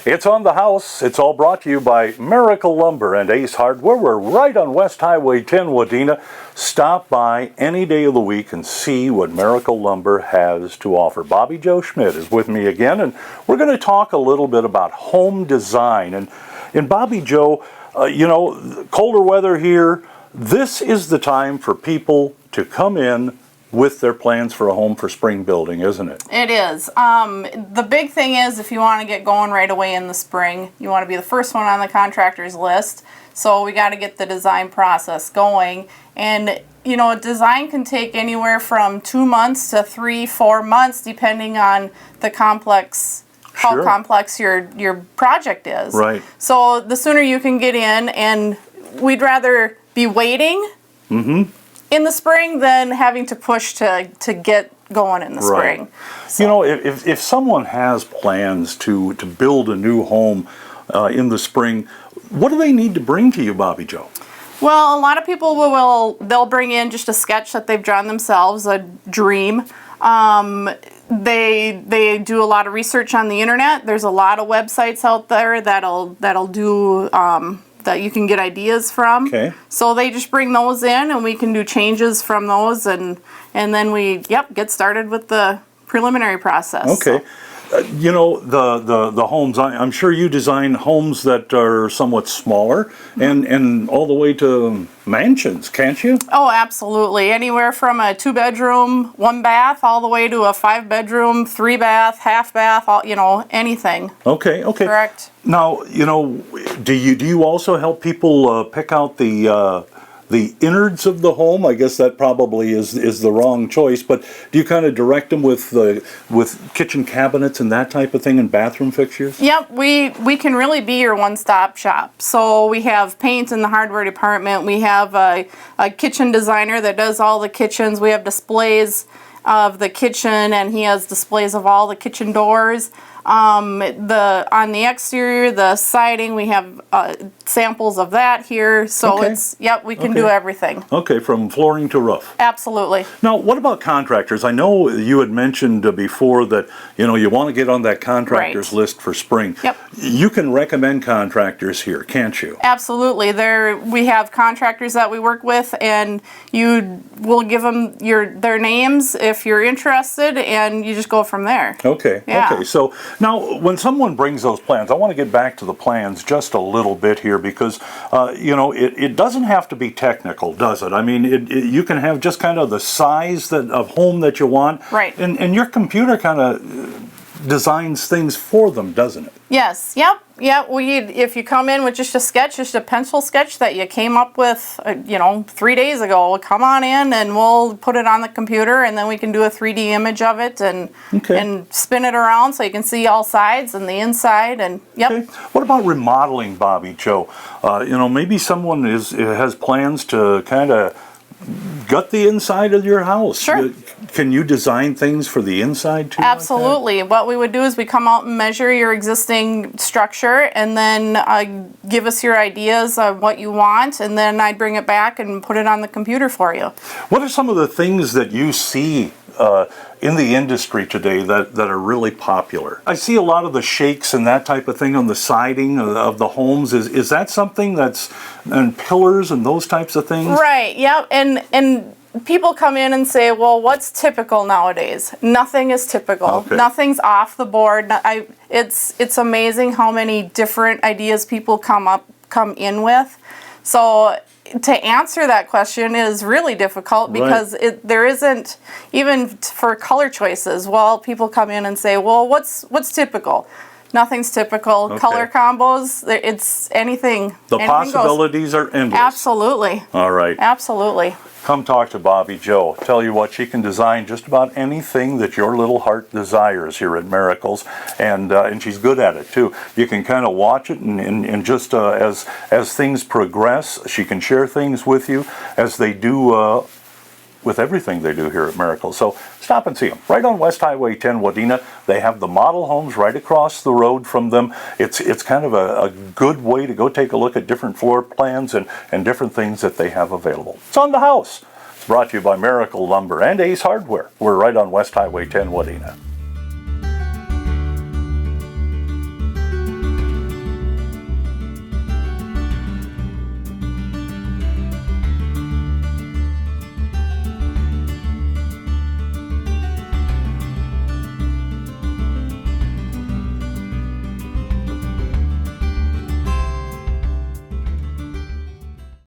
It's on the house. It's all brought to you by Merickel Lumber and Ace Hardware. We're right on West Highway 10, Wadena. Stop by any day of the week and see what Merickel Lumber has to offer. Bobby Joe Schmidt is with me again, and we're going to talk a little bit about home design. And Bobby Joe, colder weather here, this is the time for people to come in with their plans for a home for spring building, isn't it? It is. The big thing is if you want to get going right away in the spring, you want to be the first one on the contractor's list. So we got to get the design process going. And, design can take anywhere from 2 months to 3-4 months, depending on the how complex your project is. Right. So the sooner you can get in, and we'd rather be waiting in the spring than having to push to get going in the spring. So. If someone has plans to build a new home in the spring, what do they need to bring to you, Bobby Joe? Well, a lot of people they'll bring in just a sketch that they've drawn themselves, a dream. They do a lot of research on the internet. There's a lot of websites out there that'll do that you can get ideas from. Okay. So they just bring those in, and we can do changes from those, and then we get started with the preliminary process. Okay. The homes, I'm sure you design homes that are somewhat smaller and all the way to mansions, can't you? Oh, absolutely. Anywhere from a 2-bedroom, 1-bath, all the way to a 5-bedroom, 3-bath, half-bath, anything. Okay. Correct. Now, do you also help people pick out the innards of the home? I guess that probably is the wrong choice, but do you kind of direct them with kitchen cabinets and that type of thing and bathroom fixtures? Yep, we can really be your one-stop shop. So we have paint in the hardware department. We have a kitchen designer that does all the kitchens. We have displays of the kitchen, and he has displays of all the kitchen doors. On the exterior, the siding, we have samples of that here. So we can do everything. Okay, from flooring to roof. Absolutely. Now, what about contractors? I know you had mentioned before that, you want to get on that contractors list for spring. Yep. You can recommend contractors here, can't you? Absolutely. We have contractors that we work with, and you will give them their names if you're interested, and you just go from there. Okay. Yeah. Okay. So now, when someone brings those plans, I want to get back to the plans just a little bit here because, it doesn't have to be technical, does it? I mean, you can have just kind of the size of home that you want. Right. And your computer kind of designs things for them, doesn't it? Yes. Yep. If you come in with just a pencil sketch that you came up with, 3 days ago, come on in and we'll put it on the computer, and then we can do a 3D image of it and spin it around so you can see all sides and the inside. And Okay. What about remodeling, Bobby Joe? Maybe someone has plans to kind of gut the inside of your house. Sure. Can you design things for the inside too? Absolutely. What we would do is we come out and measure your existing structure, and then give us your ideas of what you want, and then I'd bring it back and put it on the computer for you. What are some of the things that you see in the industry today that are really popular? I see a lot of the shakes and that type of thing on the siding of the homes. Is that something and pillars and those types of things? Right, yeah, and people come in and say, well, what's typical nowadays? Nothing is typical. Okay. Nothing's off the board. It's amazing how many different ideas people come in with. So to answer that question is really difficult because there isn't, even for color choices. Well, people come in and say, well, what's typical? Nothing's typical. Okay. Color combos, it's anything. The possibilities are endless. Absolutely. All right. Absolutely. Come talk to Bobby Joe. Tell you what, she can design just about anything that your little heart desires here at Merickel's, and she's good at it too. You can kind of watch it, and just as things progress, she can share things with you as they do with everything they do here at Merickel. So stop and see them. Right on West Highway 10, Wadena. They have the model homes right across the road from them. It's kind of a good way to go take a look at different floor plans and different things that they have available. It's on the house. It's brought to you by Merickel Lumber and Ace Hardware. We're right on West Highway 10, Wadena.